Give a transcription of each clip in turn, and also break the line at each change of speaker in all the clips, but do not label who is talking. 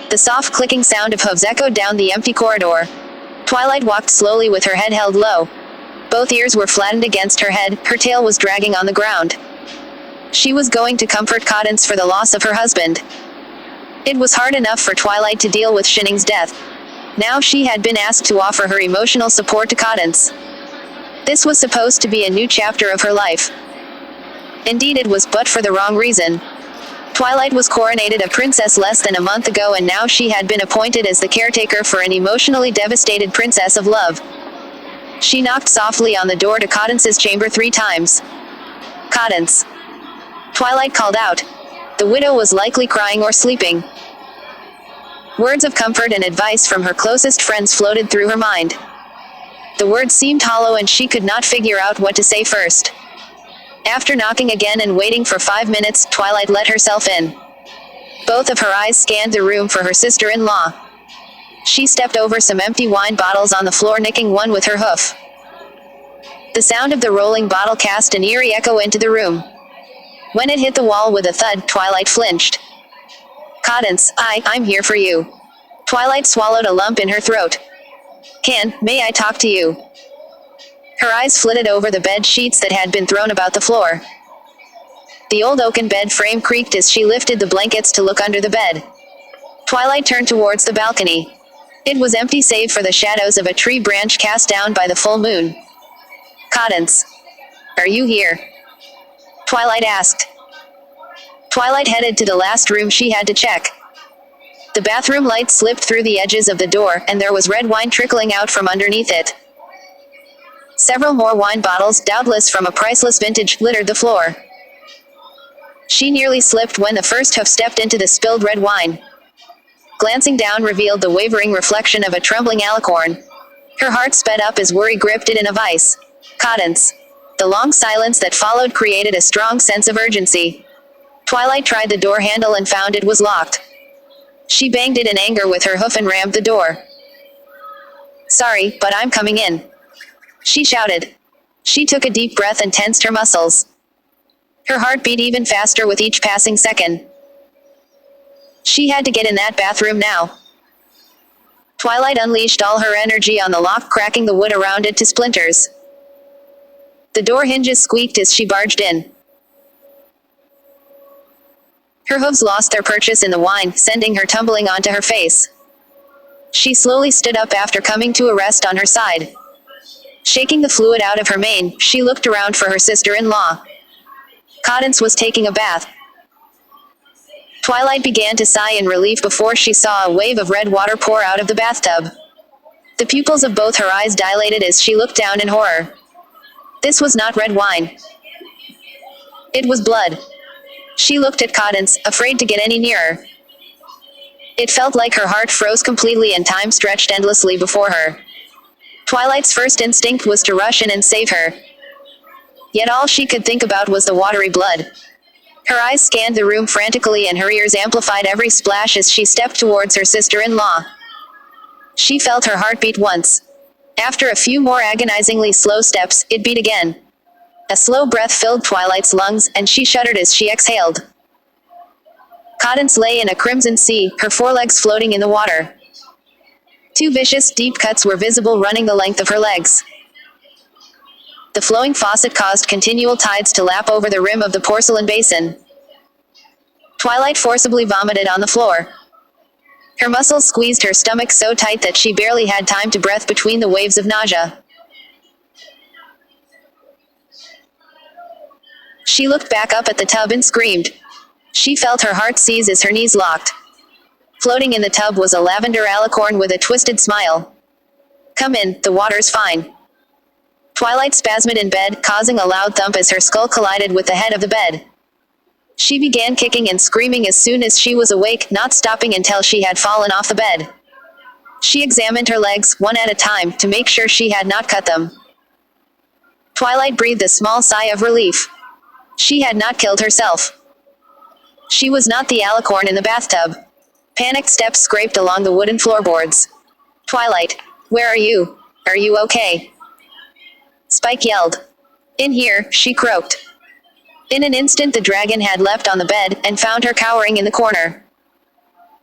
The soft clicking sound of hooves echoed down the empty corridor. Twilight walked slowly with her head held low. Both ears were flattened against her head, her tail was dragging on the ground. She was going to comfort Cadance for the loss of her husband. It was hard enough for Twilight to deal with Shinning's death. Now she had been asked to offer her emotional support to Cadance. This was supposed to be a new chapter of her life. Indeed it was, but for the wrong reason. Twilight was coronated a princess less than a month ago, and now she had been appointed as the caretaker for an emotionally devastated princess of love. She knocked softly on the door to Cadance's chamber 3 times. "Cadance." Twilight called out. The widow was likely crying or sleeping. Words of comfort and advice from her closest friends floated through her mind. The words seemed hollow and she could not figure out what to say first. After knocking again and waiting for 5 minutes, Twilight let herself in. Both of her eyes scanned the room for her sister-in-law. She stepped over some empty wine bottles on the floor, nicking one with her hoof. The sound of the rolling bottle cast an eerie echo into the room. When it hit the wall with a thud, Twilight flinched. "Cadance, I'm here for you." Twilight swallowed a lump in her throat. May I talk to you?" Her eyes flitted over the bed sheets that had been thrown about the floor. The old oaken bed frame creaked as she lifted the blankets to look under the bed. Twilight turned towards the balcony. It was empty save for the shadows of a tree branch cast down by the full moon. "Cadance, are you here?" Twilight asked. Twilight headed to the last room she had to check. The bathroom light slipped through the edges of the door, and there was red wine trickling out from underneath it. Several more wine bottles, doubtless from a priceless vintage, littered the floor. She nearly slipped when the first hoof stepped into the spilled red wine. Glancing down revealed the wavering reflection of a trembling alicorn. Her heart sped up as worry gripped it in a vice. Cadance. The long silence that followed created a strong sense of urgency. Twilight tried the door handle and found it was locked. She banged it in anger with her hoof and rammed the door. "Sorry, but I'm coming in," she shouted. She took a deep breath and tensed her muscles. Her heart beat even faster with each passing second. She had to get in that bathroom now. Twilight unleashed all her energy on the lock, cracking the wood around it to splinters. The door hinges squeaked as she barged in. Her hooves lost their purchase in the wine, sending her tumbling onto her face. She slowly stood up after coming to a rest on her side. Shaking the fluid out of her mane, she looked around for her sister-in-law. Cadance was taking a bath. Twilight began to sigh in relief before she saw a wave of red water pour out of the bathtub. The pupils of both her eyes dilated as she looked down in horror. This was not red wine. It was blood. She looked at Cadance, afraid to get any nearer. It felt like her heart froze completely and time stretched endlessly before her. Twilight's first instinct was to rush in and save her. Yet all she could think about was the watery blood. Her eyes scanned the room frantically and her ears amplified every splash as she stepped towards her sister-in-law. She felt her heart beat once. After a few more agonizingly slow steps, it beat again. A slow breath filled Twilight's lungs, and she shuddered as she exhaled. Cadance lay in a crimson sea, her forelegs floating in the water. 2 vicious, deep cuts were visible running the length of her legs. The flowing faucet caused continual tides to lap over the rim of the porcelain basin. Twilight forcibly vomited on the floor. Her muscles squeezed her stomach so tight that she barely had time to breathe between the waves of nausea. She looked back up at the tub and screamed. She felt her heart seize as her knees locked. Floating in the tub was a lavender alicorn with a twisted smile. "Come in, the water's fine." Twilight spasmed in bed, causing a loud thump as her skull collided with the head of the bed. She began kicking and screaming as soon as she was awake, not stopping until she had fallen off the bed. She examined her legs, one at a time, to make sure she had not cut them. Twilight breathed a small sigh of relief. She had not killed herself. She was not the alicorn in the bathtub. Panicked steps scraped along the wooden floorboards. "Twilight, where are you? Are you okay?" Spike yelled. "In here," she croaked. In an instant the dragon had leapt on the bed, and found her cowering in the corner.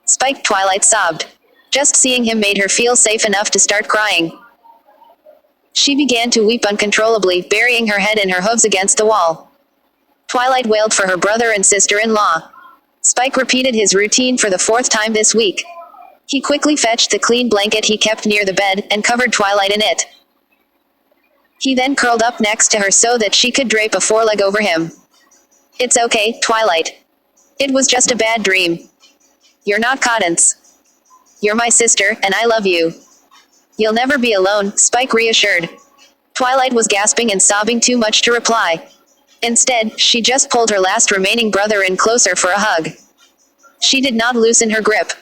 Spike, Twilight sobbed. Just seeing him made her feel safe enough to start crying. She began to weep uncontrollably, burying her head in her hooves against the wall. Twilight wailed for her brother and sister-in-law. Spike repeated his routine for the 4th time this week. He quickly fetched the clean blanket he kept near the bed, and covered Twilight in it. He then curled up next to her so that she could drape a foreleg over him. It's okay, Twilight. It was just a bad dream. You're not Cadance. You're my sister, and I love you. You'll never be alone, Spike reassured. Twilight was gasping and sobbing too much to reply. Instead, she just pulled her last remaining brother in closer for a hug. She did not loosen her grip.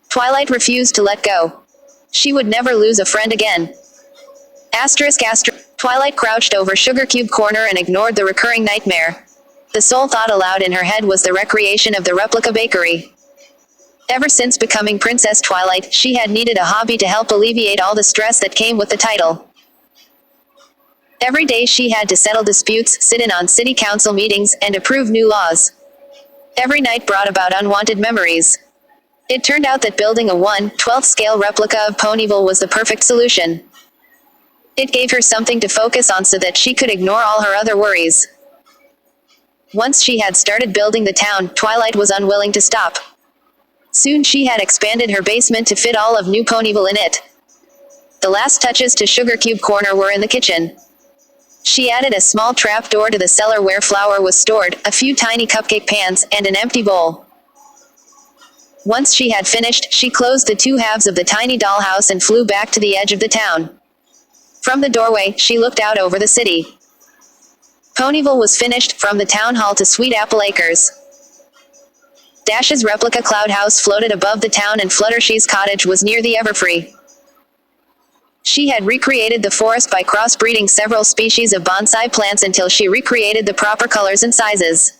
Twilight refused to let go. She would never lose a friend again. Asterisk. Twilight crouched over Sugar Cube Corner and ignored the recurring nightmare. The sole thought aloud in her head was the recreation of the replica bakery. Ever since becoming Princess Twilight, she had needed a hobby to help alleviate all the stress that came with the title. Every day she had to settle disputes, sit in on city council meetings, and approve new laws. Every night brought about unwanted memories. It turned out that building a 1/12 scale replica of Ponyville was the perfect solution. It gave her something to focus on so that she could ignore all her other worries. Once she had started building the town, Twilight was unwilling to stop. Soon she had expanded her basement to fit all of New Ponyville in it. The last touches to Sugar Cube Corner were in the kitchen. She added a small trap door to the cellar where flour was stored, a few tiny cupcake pans, and an empty bowl. Once she had finished, she closed the 2 halves of the tiny dollhouse and flew back to the edge of the town. From the doorway, she looked out over the city. Ponyville was finished, from the town hall to Sweet Apple Acres. Dash's replica cloud house floated above the town and Fluttershy's cottage was near the Everfree. She had recreated the forest by crossbreeding several species of bonsai plants until she recreated the proper colors and sizes.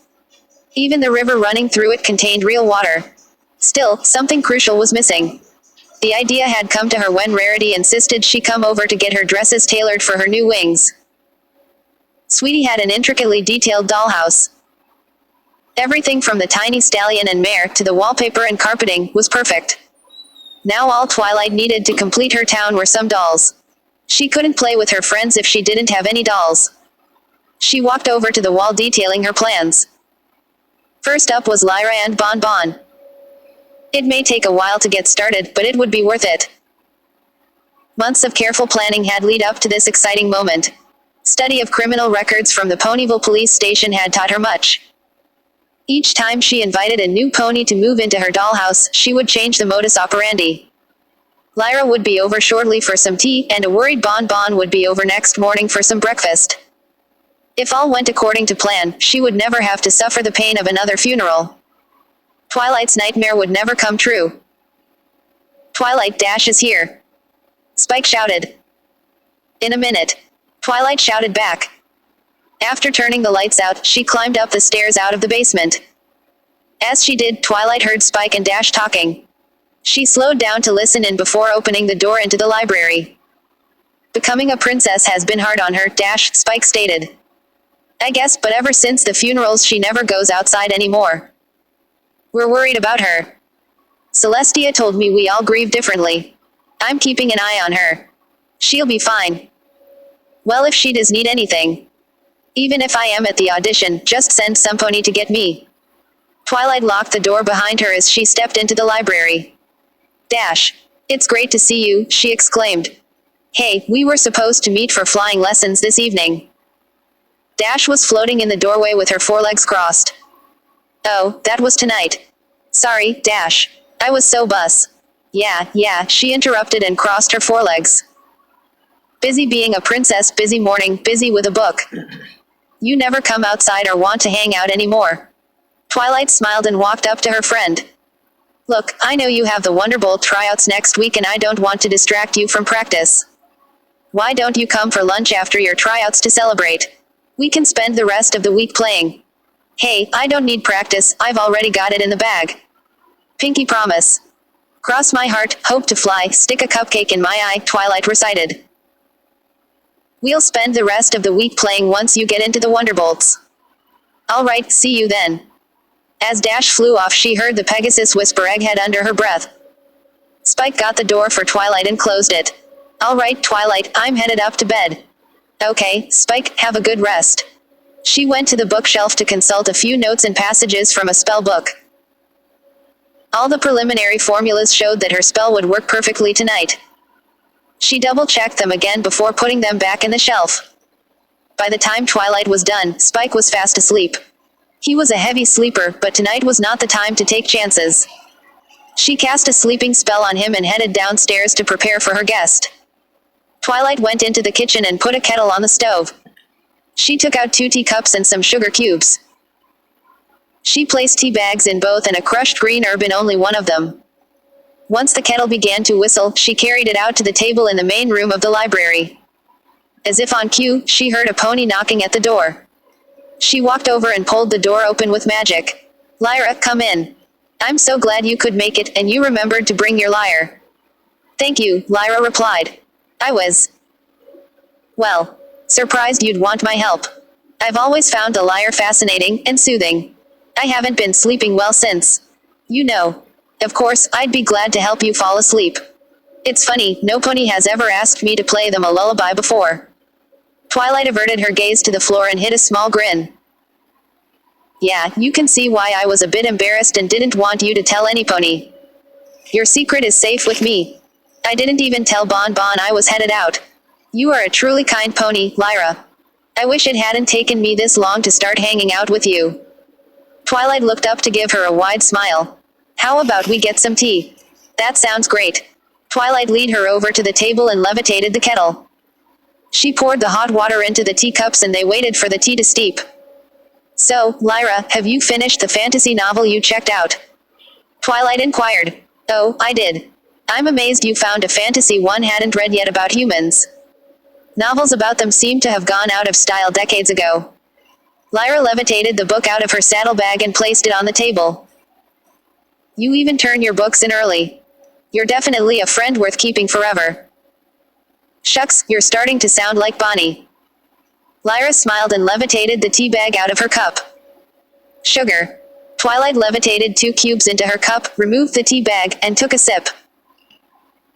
Even the river running through it contained real water. Still, something crucial was missing. The idea had come to her when Rarity insisted she come over to get her dresses tailored for her new wings. Sweetie had an intricately detailed dollhouse. Everything from the tiny stallion and mare to the wallpaper and carpeting was perfect. Now all Twilight needed to complete her town were some dolls. She couldn't play with her friends if she didn't have any dolls. She walked over to the wall detailing her plans. First up was Lyra and Bon Bon. It may take a while to get started, but it would be worth it. Months of careful planning had led up to this exciting moment. Study of criminal records from the Ponyville police station had taught her much. Each time she invited a new pony to move into her dollhouse, she would change the modus operandi. Lyra would be over shortly for some tea, and a worried Bon Bon would be over next morning for some breakfast. If all went according to plan, she would never have to suffer the pain of another funeral. Twilight's nightmare would never come true. Twilight Dash is here. Spike shouted. In a minute. Twilight shouted back. After turning the lights out, she climbed up the stairs out of the basement. As she did, Twilight heard Spike and Dash talking. She slowed down to listen in before opening the door into the library. Becoming a princess has been hard on her, Dash, Spike stated. I guess, but ever since the funerals she never goes outside anymore. We're worried about her. Celestia told me we all grieve differently. I'm keeping an eye on her. She'll be fine. Well, if she does need anything. Even if I am at the audition, just send some pony to get me. Twilight locked the door behind her as she stepped into the library. Dash. It's great to see you, she exclaimed. Hey, we were supposed to meet for flying lessons this evening. Dash was floating in the doorway with her forelegs crossed. Oh, that was tonight. Sorry, Dash. I was so bus. Yeah, she interrupted and crossed her forelegs. Busy being a princess, busy morning, busy with a book. You never come outside or want to hang out anymore. Twilight smiled and walked up to her friend. Look, I know you have the Wonderbolt tryouts next week and I don't want to distract you from practice. Why don't you come for lunch after your tryouts to celebrate? We can spend the rest of the week playing. Hey, I don't need practice, I've already got it in the bag. Pinky promise. Cross my heart, hope to fly, stick a cupcake in my eye, Twilight recited. We'll spend the rest of the week playing once you get into the Wonderbolts. Alright, see you then. As Dash flew off, she heard the Pegasus whisper Egghead under her breath. Spike got the door for Twilight and closed it. All right, Twilight, I'm headed up to bed. Okay, Spike, have a good rest. She went to the bookshelf to consult a few notes and passages from a spell book. All the preliminary formulas showed that her spell would work perfectly tonight. She double-checked them again before putting them back in the shelf. By the time Twilight was done, Spike was fast asleep. He was a heavy sleeper, but tonight was not the time to take chances. She cast a sleeping spell on him and headed downstairs to prepare for her guest. Twilight went into the kitchen and put a kettle on the stove. She took out 2 teacups and some sugar cubes. She placed tea bags in both and a crushed green herb in only one of them. Once the kettle began to whistle, she carried it out to the table in the main room of the library. As if on cue, she heard a pony knocking at the door. She walked over and pulled the door open with magic. Lyra, come in. I'm so glad you could make it, and you remembered to bring your lyre. Thank you, Lyra replied. I was, well, surprised you'd want my help. I've always found the lyre fascinating and soothing. I haven't been sleeping well since. You know. Of course, I'd be glad to help you fall asleep. It's funny, no pony has ever asked me to play them a lullaby before. Twilight averted her gaze to the floor and hid a small grin. Yeah, you can see why I was a bit embarrassed and didn't want you to tell any pony. Your secret is safe with me. I didn't even tell Bon Bon I was headed out. You are a truly kind pony, Lyra. I wish it hadn't taken me this long to start hanging out with you. Twilight looked up to give her a wide smile. How about we get some tea? That sounds great. Twilight led her over to the table and levitated the kettle. She poured the hot water into the teacups and they waited for the tea to steep. So, Lyra, have you finished the fantasy novel you checked out? Twilight inquired. Oh, I did. I'm amazed you found a fantasy one hadn't read yet about humans. Novels about them seem to have gone out of style decades ago. Lyra levitated the book out of her saddlebag and placed it on the table. You even turn your books in early. You're definitely a friend worth keeping forever. Shucks, you're starting to sound like Bonnie. Lyra smiled and levitated the tea bag out of her cup. Sugar. Twilight levitated 2 cubes into her cup, removed the tea bag, and took a sip.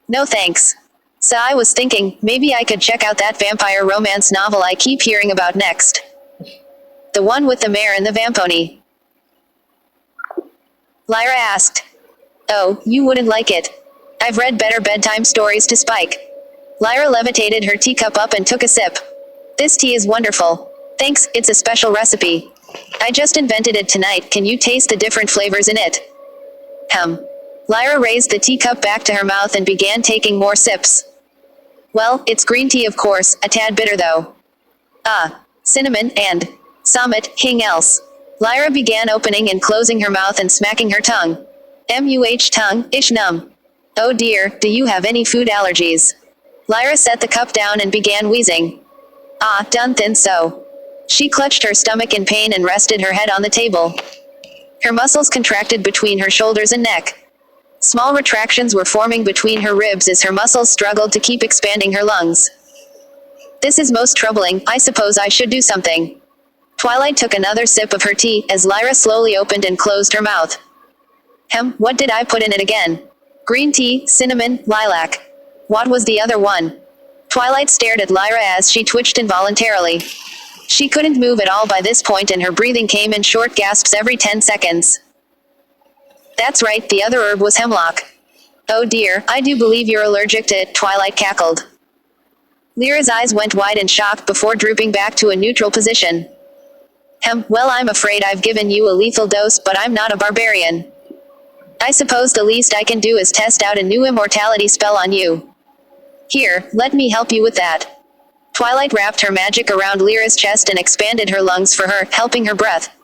No thanks. So I was thinking, maybe I could check out that vampire romance novel I keep hearing about next. The one with the mare and the vampony. Lyra asked. Oh, you wouldn't like it. I've read better bedtime stories to Spike. Lyra levitated her teacup up and took a sip. This tea is wonderful. Thanks, it's a special recipe. I just invented it tonight, can you taste the different flavors in it? Lyra raised the teacup back to her mouth and began taking more sips. Well, it's green tea of course, a tad bitter though. Cinnamon, and summit, king else. Lyra began opening and closing her mouth and smacking her tongue. Tongue, ish num. Oh dear, do you have any food allergies? Lyra set the cup down and began wheezing. Done thin so. She clutched her stomach in pain and rested her head on the table. Her muscles contracted between her shoulders and neck. Small retractions were forming between her ribs as her muscles struggled to keep expanding her lungs. This is most troubling, I suppose I should do something. Twilight took another sip of her tea as Lyra slowly opened and closed her mouth. What did I put in it again? Green tea, cinnamon, lilac. What was the other one? Twilight stared at Lyra as she twitched involuntarily. She couldn't move at all by this point and her breathing came in short gasps every 10 seconds. That's right, the other herb was hemlock. Oh dear, I do believe you're allergic to it, Twilight cackled. Lyra's eyes went wide in shock before drooping back to a neutral position. Well, I'm afraid I've given you a lethal dose, but I'm not a barbarian. I suppose the least I can do is test out a new immortality spell on you. Here, let me help you with that. Twilight wrapped her magic around Lyra's chest and expanded her lungs for her, helping her breath.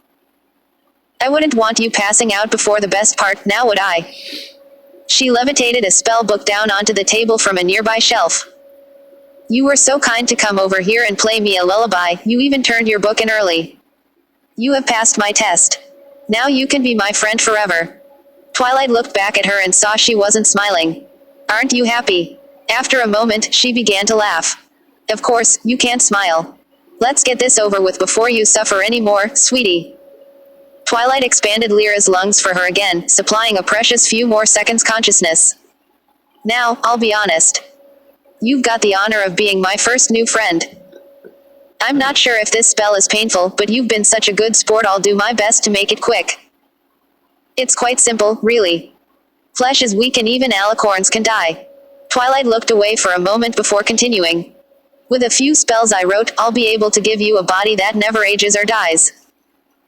I wouldn't want you passing out before the best part, now would I? She levitated a spell book down onto the table from a nearby shelf. You were so kind to come over here and play me a lullaby, you even turned your book in early. You have passed my test. Now you can be my friend forever. Twilight looked back at her and saw she wasn't smiling. Aren't you happy? After a moment, she began to laugh. Of course, you can't smile. Let's get this over with before you suffer any more, sweetie. Twilight expanded Lyra's lungs for her again, supplying a precious few more seconds consciousness. Now, I'll be honest. You've got the honor of being my first new friend. I'm not sure if this spell is painful, but you've been such a good sport, I'll do my best to make it quick. It's quite simple, really. Flesh is weak and even alicorns can die. Twilight looked away for a moment before continuing. With a few spells I wrote, I'll be able to give you a body that never ages or dies.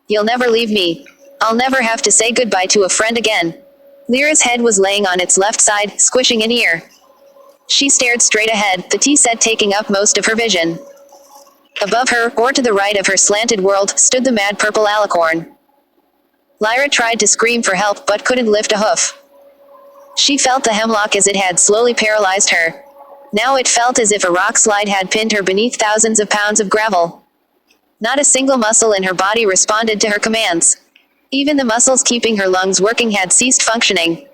You'll never leave me. I'll never have to say goodbye to a friend again. Lyra's head was laying on its left side, squishing an ear. She stared straight ahead, the tea set taking up most of her vision. Above her, or to the right of her slanted world, stood the mad purple alicorn. Lyra tried to scream for help but couldn't lift a hoof. She felt the hemlock as it had slowly paralyzed her. Now it felt as if a rock slide had pinned her beneath thousands of pounds of gravel. Not a single muscle in her body responded to her commands. Even the muscles keeping her lungs working had ceased functioning.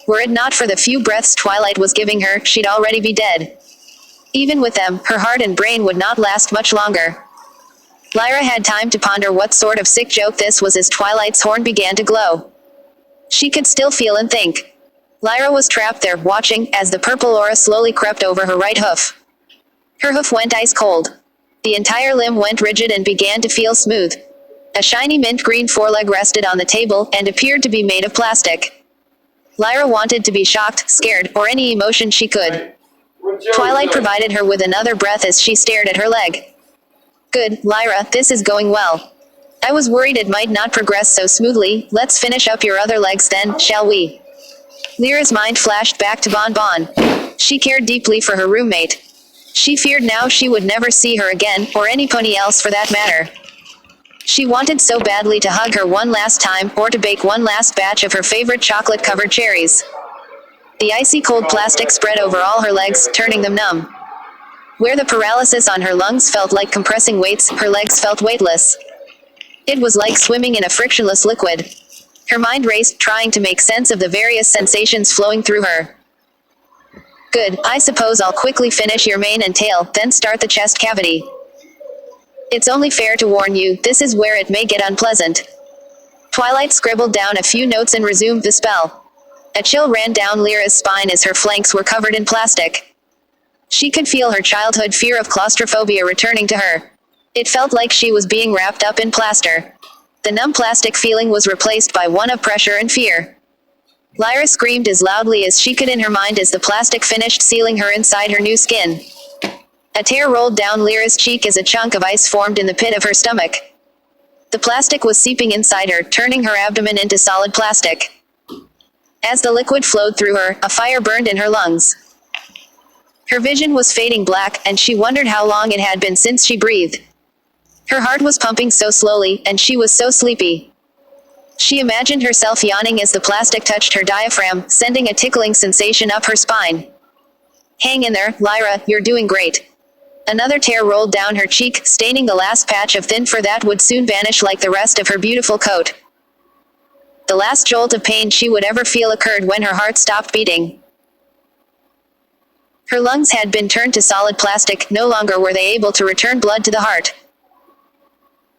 Were it not for the few breaths Twilight was giving her, she'd already be dead. Even with them, her heart and brain would not last much longer. Lyra had time to ponder what sort of sick joke this was as Twilight's horn began to glow. She could still feel and think. Lyra was trapped there, watching, as the purple aura slowly crept over her right hoof. Her hoof went ice cold. The entire limb went rigid and began to feel smooth. A shiny mint green foreleg rested on the table, and appeared to be made of plastic. Lyra wanted to be shocked, scared, or any emotion she could. Twilight provided her with another breath as she stared at her leg. Good, Lyra, this is going well. I was worried it might not progress so smoothly. Let's finish up your other legs then, shall we? Lyra's mind flashed back to Bon Bon. She cared deeply for her roommate. She feared now she would never see her again, or any pony else for that matter. She wanted so badly to hug her one last time, or to bake one last batch of her favorite chocolate-covered cherries. The icy cold plastic spread over all her legs, turning them numb. Where the paralysis on her lungs felt like compressing weights, her legs felt weightless. It was like swimming in a frictionless liquid. Her mind raced, trying to make sense of the various sensations flowing through her. Good, I suppose I'll quickly finish your mane and tail, then start the chest cavity. It's only fair to warn you, this is where it may get unpleasant. Twilight scribbled down a few notes and resumed the spell. A chill ran down Lyra's spine as her flanks were covered in plastic. She could feel her childhood fear of claustrophobia returning to her. It felt like she was being wrapped up in plaster. The numb plastic feeling was replaced by one of pressure and fear. Lyra screamed as loudly as she could in her mind as the plastic finished sealing her inside her new skin. A tear rolled down Lyra's cheek as a chunk of ice formed in the pit of her stomach. The plastic was seeping inside her, turning her abdomen into solid plastic. As the liquid flowed through her, a fire burned in her lungs. Her vision was fading black, and she wondered how long it had been since she breathed. Her heart was pumping so slowly, and she was so sleepy. She imagined herself yawning as the plastic touched her diaphragm, sending a tickling sensation up her spine. Hang in there, Lyra, you're doing great. Another tear rolled down her cheek, staining the last patch of thin fur that would soon vanish like the rest of her beautiful coat. The last jolt of pain she would ever feel occurred when her heart stopped beating. Her lungs had been turned to solid plastic, no longer were they able to return blood to the heart.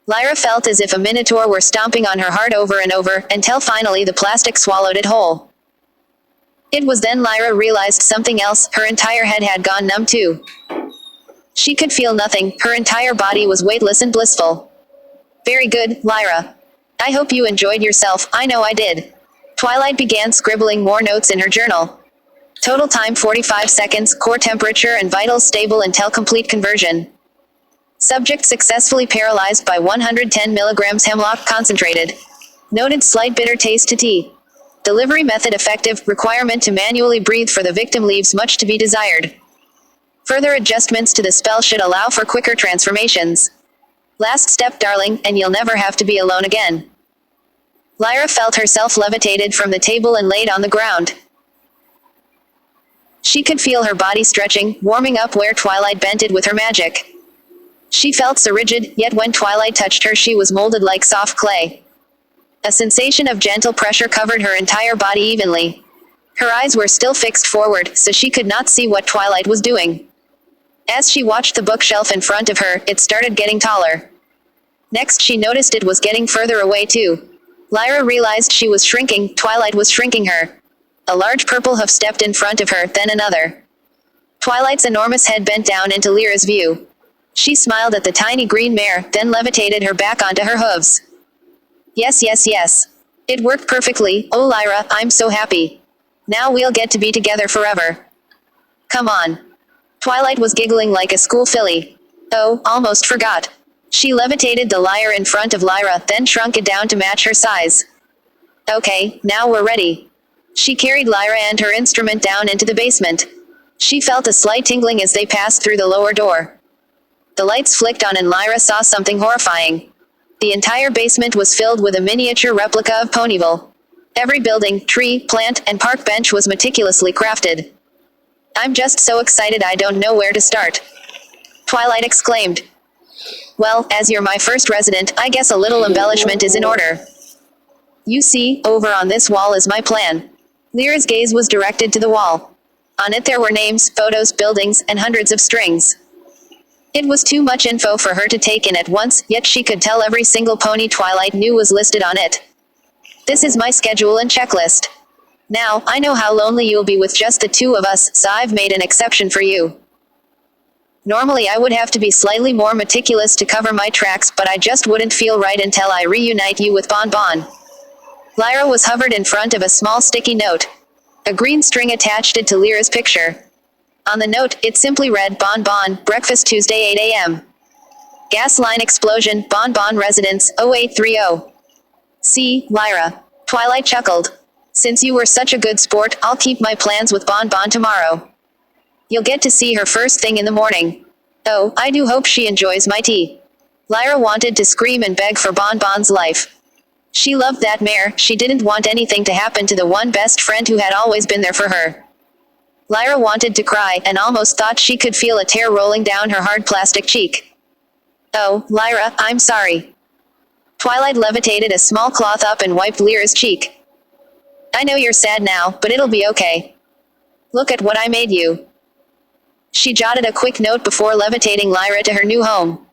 Lyra felt as if a minotaur were stomping on her heart over and over, until finally the plastic swallowed it whole. It was then Lyra realized something else, her entire head had gone numb too. She could feel nothing, her entire body was weightless and blissful. Very good, Lyra. I hope you enjoyed yourself, I know I did. Twilight began scribbling more notes in her journal. Total time 45 seconds, core temperature and vitals stable until complete conversion. Subject successfully paralyzed by 110 milligrams hemlock concentrated. Noted slight bitter taste to tea. Delivery method effective, requirement to manually breathe for the victim leaves much to be desired. Further adjustments to the spell should allow for quicker transformations. Last step, darling, and you'll never have to be alone again. Lyra felt herself levitated from the table and laid on the ground. She could feel her body stretching, warming up where Twilight bent it with her magic. She felt so rigid, yet when Twilight touched her she was molded like soft clay. A sensation of gentle pressure covered her entire body evenly. Her eyes were still fixed forward, so she could not see what Twilight was doing. As she watched the bookshelf in front of her, it started getting taller. Next she noticed it was getting further away too. Lyra realized she was shrinking. Twilight was shrinking her. A large purple hoof stepped in front of her, then another. Twilight's enormous head bent down into Lyra's view. She smiled at the tiny green mare, then levitated her back onto her hooves. Yes, yes, yes. It worked perfectly. Oh Lyra, I'm so happy. Now we'll get to be together forever. Come on. Twilight was giggling like a school filly. Oh, almost forgot. She levitated the lyre in front of Lyra, then shrunk it down to match her size. Okay, now we're ready. She carried Lyra and her instrument down into the basement. She felt a slight tingling as they passed through the lower door. The lights flicked on and Lyra saw something horrifying. The entire basement was filled with a miniature replica of Ponyville. Every building, tree, plant, and park bench was meticulously crafted. I'm just so excited I don't know where to start. Twilight exclaimed. Well, as you're my first resident, I guess a little embellishment is in order. You see, over on this wall is my plan. Lyra's gaze was directed to the wall. On it there were names, photos, buildings, and hundreds of strings. It was too much info for her to take in at once, yet she could tell every single pony Twilight knew was listed on it. This is my schedule and checklist. Now, I know how lonely you'll be with just the two of us, so I've made an exception for you. Normally I would have to be slightly more meticulous to cover my tracks, but I just wouldn't feel right until I reunite you with Bon Bon. Lyra was hovered in front of a small sticky note. A green string attached it to Lyra's picture. On the note, it simply read, Bon Bon, breakfast Tuesday 8 a.m. Gas line explosion, Bon Bon residence, 0830. See, Lyra. Twilight chuckled. Since you were such a good sport, I'll keep my plans with Bon Bon tomorrow. You'll get to see her first thing in the morning. Oh, I do hope she enjoys my tea. Lyra wanted to scream and beg for Bon Bon's life. She loved that mare, she didn't want anything to happen to the one best friend who had always been there for her. Lyra wanted to cry, and almost thought she could feel a tear rolling down her hard plastic cheek. Oh, Lyra, I'm sorry. Twilight levitated a small cloth up and wiped Lyra's cheek. I know you're sad now, but it'll be okay. Look at what I made you. She jotted a quick note before levitating Lyra to her new home.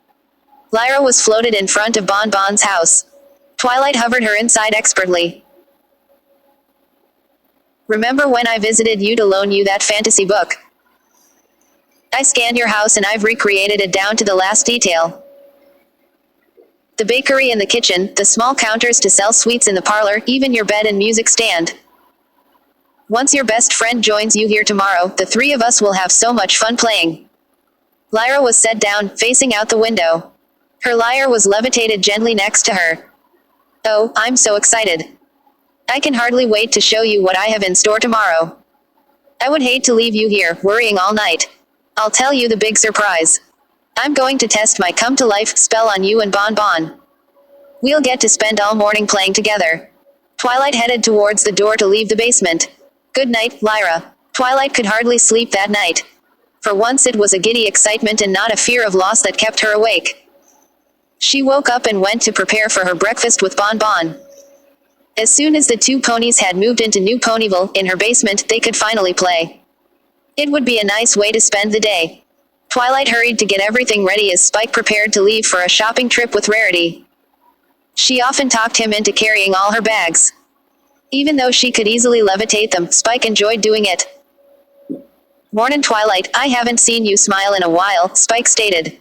Lyra was floated in front of Bon Bon's house. Twilight hovered her inside expertly. Remember when I visited you to loan you that fantasy book? I scanned your house and I've recreated it down to the last detail. The bakery and the kitchen, the small counters to sell sweets in the parlor, even your bed and music stand. Once your best friend joins you here tomorrow, the three of us will have so much fun playing. Lyra was set down, facing out the window. Her lyre was levitated gently next to her. Oh, I'm so excited. I can hardly wait to show you what I have in store tomorrow. I would hate to leave you here, worrying all night. I'll tell you the big surprise. I'm going to test my come-to-life spell on you and Bon Bon. We'll get to spend all morning playing together. Twilight headed towards the door to leave the basement. Good night, Lyra. Twilight could hardly sleep that night. For once it was a giddy excitement and not a fear of loss that kept her awake. She woke up and went to prepare for her breakfast with Bon Bon. As soon as the two ponies had moved into New Ponyville, in her basement, they could finally play. It would be a nice way to spend the day. Twilight hurried to get everything ready as Spike prepared to leave for a shopping trip with Rarity. She often talked him into carrying all her bags. Even though she could easily levitate them, Spike enjoyed doing it. Mornin' Twilight, I haven't seen you smile in a while, Spike stated.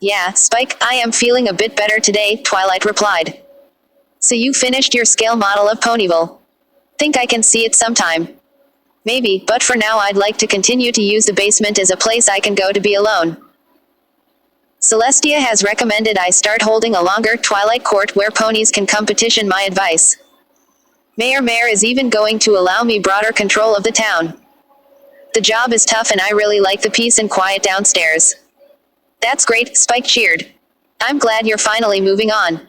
Yeah, Spike, I am feeling a bit better today, Twilight replied. So you finished your scale model of Ponyville. Think I can see it sometime. Maybe, but for now I'd like to continue to use the basement as a place I can go to be alone. Celestia has recommended I start holding a longer Twilight court where ponies can come petition my advice. Mayor is even going to allow me broader control of the town. The job is tough and I really like the peace and quiet downstairs. That's great, Spike cheered. I'm glad you're finally moving on.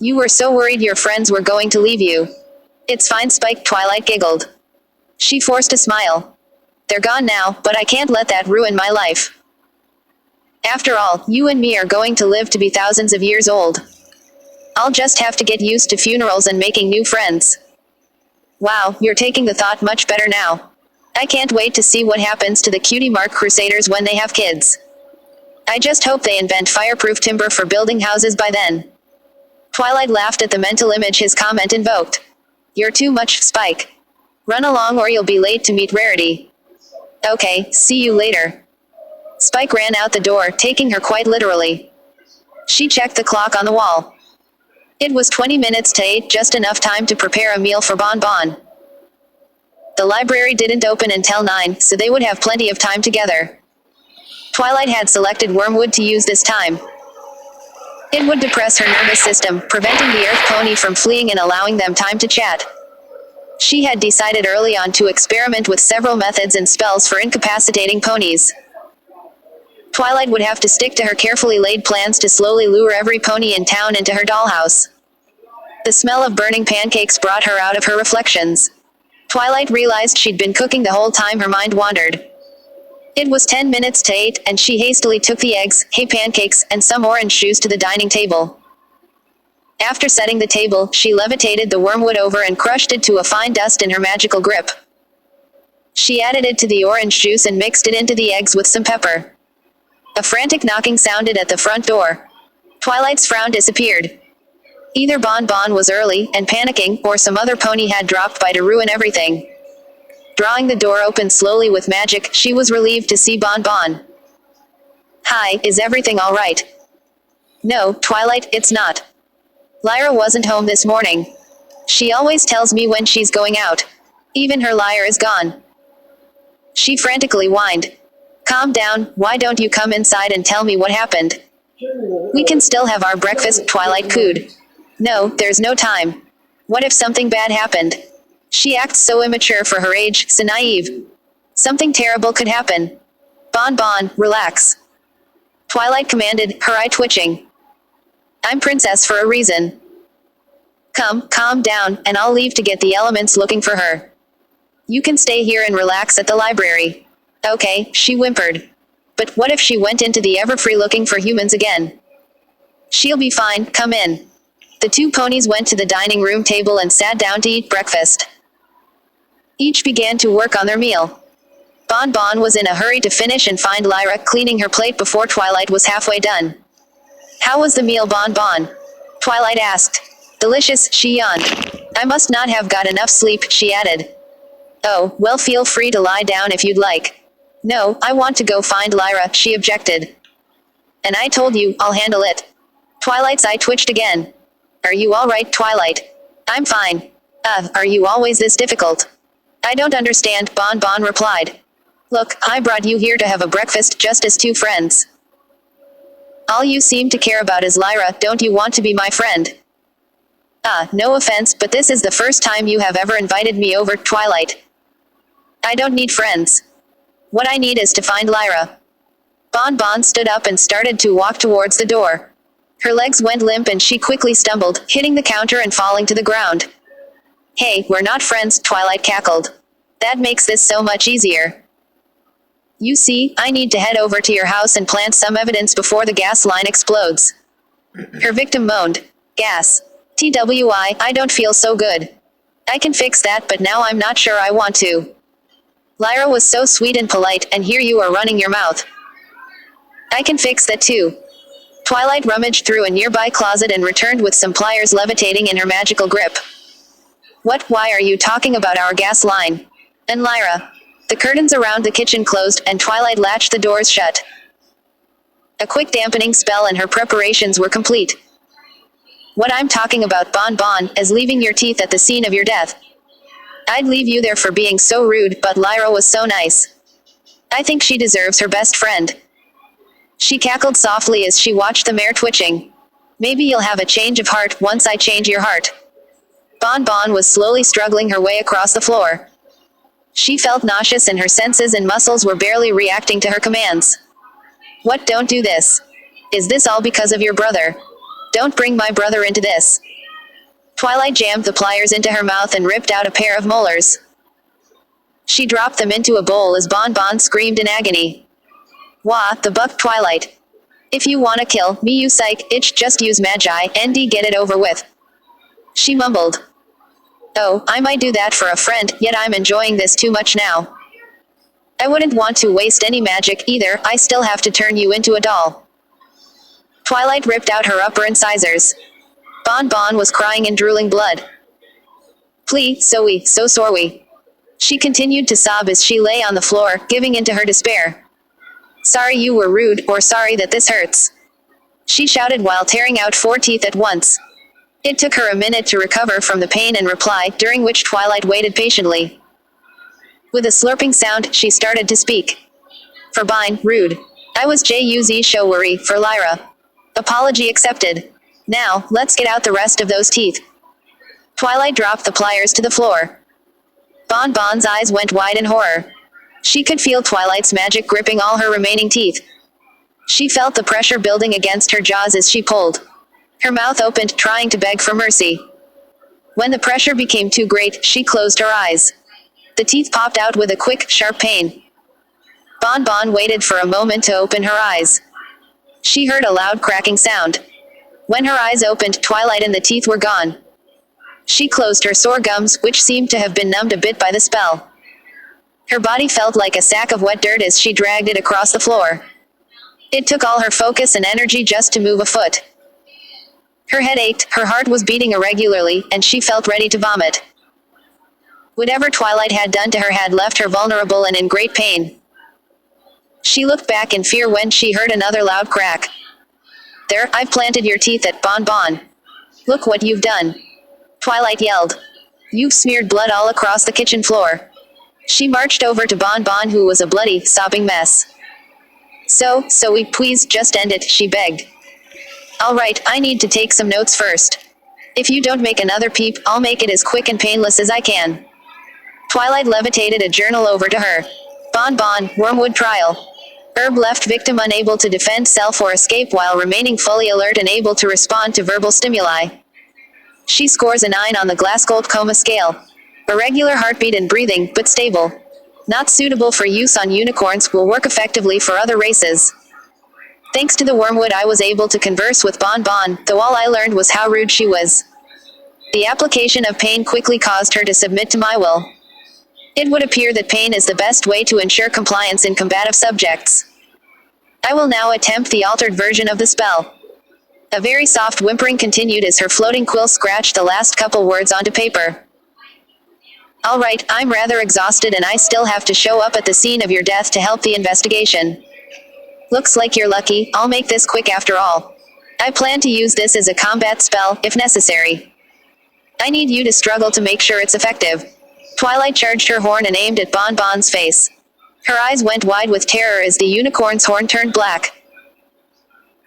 You were so worried your friends were going to leave you. It's fine, Spike, Twilight giggled. She forced a smile. They're gone now, but I can't let that ruin my life. After all, you and me are going to live to be thousands of years old. I'll just have to get used to funerals and making new friends. Wow, you're taking the thought much better now. I can't wait to see what happens to the Cutie Mark Crusaders when they have kids. I just hope they invent fireproof timber for building houses by then. Twilight laughed at the mental image his comment invoked. You're too much, Spike. Run along or you'll be late to meet Rarity. Okay, see you later. Spike ran out the door, taking her quite literally. She checked the clock on the wall. It was 20 minutes to 8, just enough time to prepare a meal for Bon Bon. The library didn't open until 9, so they would have plenty of time together. Twilight had selected wormwood to use this time. It would depress her nervous system, preventing the Earth Pony from fleeing and allowing them time to chat. She had decided early on to experiment with several methods and spells for incapacitating ponies. Twilight would have to stick to her carefully laid plans to slowly lure every pony in town into her dollhouse. The smell of burning pancakes brought her out of her reflections. Twilight realized she'd been cooking the whole time her mind wandered. It was 10 minutes to 8, and she hastily took the eggs, pancakes, and some orange juice to the dining table. After setting the table, she levitated the wormwood over and crushed it to a fine dust in her magical grip. She added it to the orange juice and mixed it into the eggs with some pepper. A frantic knocking sounded at the front door. Twilight's frown disappeared. Either Bon Bon was early and panicking, or some other pony had dropped by to ruin everything. Drawing the door open slowly with magic, she was relieved to see Bon Bon. Hi, is everything all right? No, Twilight, it's not. Lyra wasn't home this morning. She always tells me when she's going out. Even her lyre is gone. She frantically whined. Calm down, why don't you come inside and tell me what happened? We can still have our breakfast, Twilight cooed. No, there's no time. What if something bad happened? She acts so immature for her age, so naive. Something terrible could happen. Bon Bon, relax. Twilight commanded, her eye twitching. I'm princess for a reason. Calm down, and I'll leave to get the elements looking for her. You can stay here and relax at the library. Okay, she whimpered. But what if she went into the Everfree looking for humans again? She'll be fine, come in. The two ponies went to the dining room table and sat down to eat breakfast. Each began to work on their meal. Bon Bon was in a hurry to finish and find Lyra cleaning her plate before Twilight was halfway done. How was the meal, Bon Bon? Twilight asked. Delicious, she yawned. I must not have got enough sleep, she added. Oh, well, feel free to lie down if you'd like. No, I want to go find Lyra, she objected. And I told you, I'll handle it. Twilight's eye twitched again. Are you all right, Twilight? I'm fine. Are you always this difficult? I don't understand, Bon Bon replied. Look, I brought you here to have a breakfast just as two friends. All you seem to care about is Lyra, don't you want to be my friend? No offense, but this is the first time you have ever invited me over, Twilight. I don't need friends. What I need is to find Lyra. Bon Bon stood up and started to walk towards the door. Her legs went limp and she quickly stumbled, hitting the counter and falling to the ground. Hey, we're not friends, Twilight cackled. That makes this so much easier. You see, I need to head over to your house and plant some evidence before the gas line explodes. Her victim moaned. Gas. TWI, I don't feel so good. I can fix that, but now I'm not sure I want to. Lyra was so sweet and polite, and here you are running your mouth. I can fix that too. Twilight rummaged through a nearby closet and returned with some pliers levitating in her magical grip. Why are you talking about our gas line? And Lyra. The curtains around the kitchen closed, and Twilight latched the doors shut. A quick dampening spell and her preparations were complete. What I'm talking about, Bon Bon, is leaving your teeth at the scene of your death. I'd leave you there for being so rude, but Lyra was so nice. I think she deserves her best friend. She cackled softly as she watched the mare twitching. Maybe you'll have a change of heart once I change your heart. Bon Bon was slowly struggling her way across the floor. She felt nauseous and her senses and muscles were barely reacting to her commands. What, don't do this. Is this all because of your brother? Don't bring my brother into this. Twilight jammed the pliers into her mouth and ripped out a pair of molars. She dropped them into a bowl as Bon Bon screamed in agony. Wah, the buck, Twilight. If you wanna kill me, you psych, itch, just use magi, ND, get it over with. She mumbled. Oh, I might do that for a friend, yet I'm enjoying this too much now. I wouldn't want to waste any magic either, I still have to turn you into a doll. Twilight ripped out her upper incisors. Bon Bon was crying and drooling blood. Please, so sorry. She continued to sob as she lay on the floor, giving into her despair. Sorry you were rude, or sorry that this hurts. She shouted while tearing out 4 teeth at once. It took her a minute to recover from the pain and reply, during which Twilight waited patiently. With a slurping sound, she started to speak. For Bine, rude. I was Juz show worry, for Lyra. Apology accepted. Now, let's get out the rest of those teeth. Twilight dropped the pliers to the floor. Bon Bon's eyes went wide in horror. She could feel Twilight's magic gripping all her remaining teeth. She felt the pressure building against her jaws as she pulled. Her mouth opened, trying to beg for mercy. When the pressure became too great, she closed her eyes. The teeth popped out with a quick, sharp pain. Bon Bon waited for a moment to open her eyes. She heard a loud cracking sound. When her eyes opened, Twilight and the teeth were gone. She closed her sore gums, which seemed to have been numbed a bit by the spell. Her body felt like a sack of wet dirt as she dragged it across the floor. It took all her focus and energy just to move a foot. Her head ached, her heart was beating irregularly, and she felt ready to vomit. Whatever Twilight had done to her had left her vulnerable and in great pain. She looked back in fear when she heard another loud crack. There, I've planted your teeth at Bon Bon. Look what you've done. Twilight yelled. You've smeared blood all across the kitchen floor. She marched over to Bon Bon, who was a bloody, sobbing mess. So please just end it, she begged. All right, I need to take some notes first. If you don't make another peep, I'll make it as quick and painless as I can. Twilight levitated a journal over to her. Bon Bon, Wormwood trial. Herb left victim unable to defend self or escape while remaining fully alert and able to respond to verbal stimuli. She scores a 9 on the Glasgow coma scale. Irregular heartbeat and breathing, but stable. Not suitable for use on unicorns, will work effectively for other races. Thanks to the wormwood I was able to converse with Bon Bon, though all I learned was how rude she was. The application of pain quickly caused her to submit to my will. It would appear that pain is the best way to ensure compliance in combative subjects. I will now attempt the altered version of the spell. A very soft whimpering continued as her floating quill scratched the last couple words onto paper. All right, I'm rather exhausted and I still have to show up at the scene of your death to help the investigation. Looks like you're lucky, I'll make this quick after all. I plan to use this as a combat spell, if necessary. I need you to struggle to make sure it's effective. Twilight charged her horn and aimed at Bon Bon's face. Her eyes went wide with terror as the unicorn's horn turned black.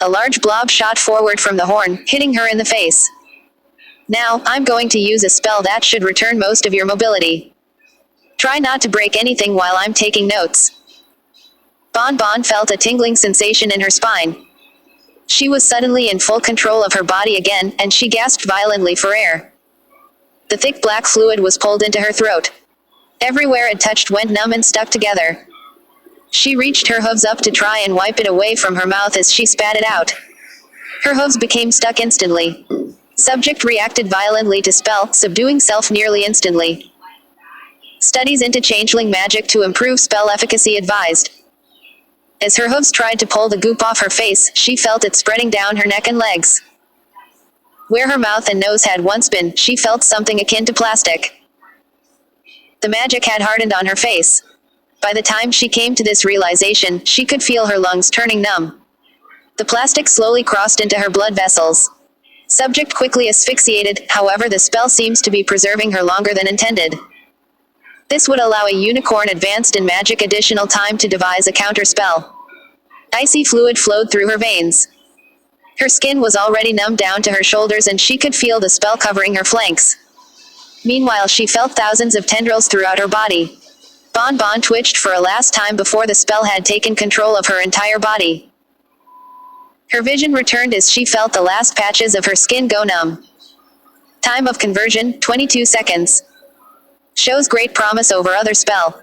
A large blob shot forward from the horn, hitting her in the face. Now, I'm going to use a spell that should return most of your mobility. Try not to break anything while I'm taking notes. Bon Bon felt a tingling sensation in her spine. She was suddenly in full control of her body again, and she gasped violently for air. The thick black fluid was pulled into her throat. Everywhere it touched went numb and stuck together. She reached her hooves up to try and wipe it away from her mouth as she spat it out. Her hooves became stuck instantly. Subject reacted violently to spell, subduing self nearly instantly. Studies into changeling magic to improve spell efficacy advised. As her hooves tried to pull the goop off her face, she felt it spreading down her neck and legs. Where her mouth and nose had once been, she felt something akin to plastic. The magic had hardened on her face. By the time she came to this realization, she could feel her lungs turning numb. The plastic slowly crossed into her blood vessels. Subject quickly asphyxiated, however the spell seems to be preserving her longer than intended. This would allow a unicorn advanced in magic additional time to devise a counter-spell. Icy fluid flowed through her veins. Her skin was already numbed down to her shoulders and she could feel the spell covering her flanks. Meanwhile she felt thousands of tendrils throughout her body. Bon Bon twitched for a last time before the spell had taken control of her entire body. Her vision returned as she felt the last patches of her skin go numb. Time of conversion, 22 seconds. Shows great promise over other spell.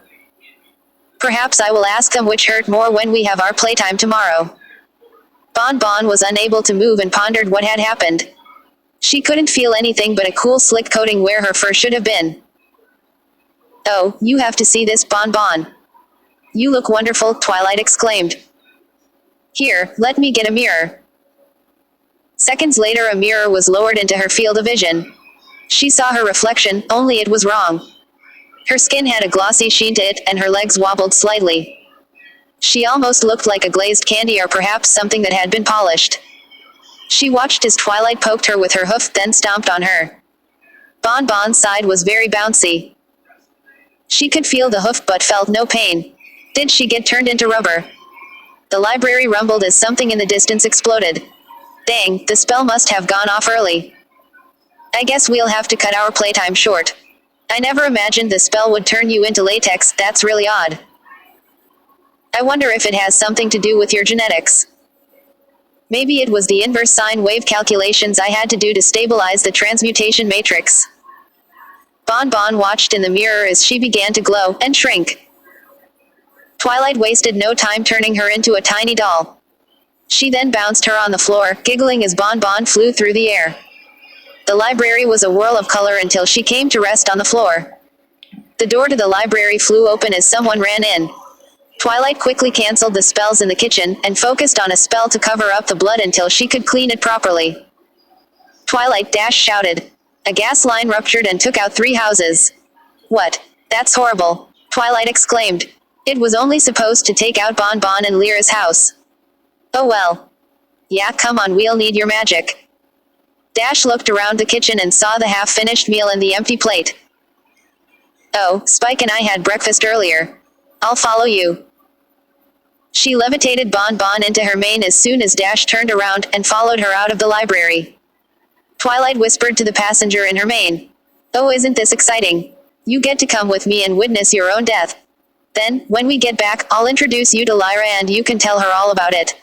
Perhaps I will ask them which hurt more when we have our playtime tomorrow. Bon Bon was unable to move and pondered what had happened. She couldn't feel anything but a cool slick coating where her fur should have been. Oh, you have to see this, Bon Bon. You look wonderful, Twilight exclaimed. Here, let me get a mirror. Seconds later, a mirror was lowered into her field of vision. She saw her reflection, only it was wrong. Her skin had a glossy sheen to it, and her legs wobbled slightly. She almost looked like a glazed candy or perhaps something that had been polished. She watched as Twilight poked her with her hoof, then stomped on her. Bon Bon's side was very bouncy. She could feel the hoof but felt no pain. Did she get turned into rubber? The library rumbled as something in the distance exploded. Dang, the spell must have gone off early. I guess we'll have to cut our playtime short. I never imagined the spell would turn you into latex, that's really odd. I wonder if it has something to do with your genetics. Maybe it was the inverse sine wave calculations I had to do to stabilize the transmutation matrix. Bon Bon watched in the mirror as she began to glow and shrink. Twilight wasted no time turning her into a tiny doll. She then bounced her on the floor, giggling as Bon Bon flew through the air. The library was a whirl of color until she came to rest on the floor. The door to the library flew open as someone ran in. Twilight quickly canceled the spells in the kitchen and focused on a spell to cover up the blood until she could clean it properly. Twilight shouted. A gas line ruptured and took out 3 houses. What? That's horrible, Twilight exclaimed. It was only supposed to take out Bon Bon and Lyra's house. Oh well. Yeah, come on, we'll need your magic. Dash looked around the kitchen and saw the half-finished meal and the empty plate. Oh, Spike and I had breakfast earlier. I'll follow you. She levitated Bon Bon into her mane as soon as Dash turned around and followed her out of the library. Twilight whispered to the passenger in her mane. Oh, isn't this exciting? You get to come with me and witness your own death. Then, when we get back, I'll introduce you to Lyra and you can tell her all about it.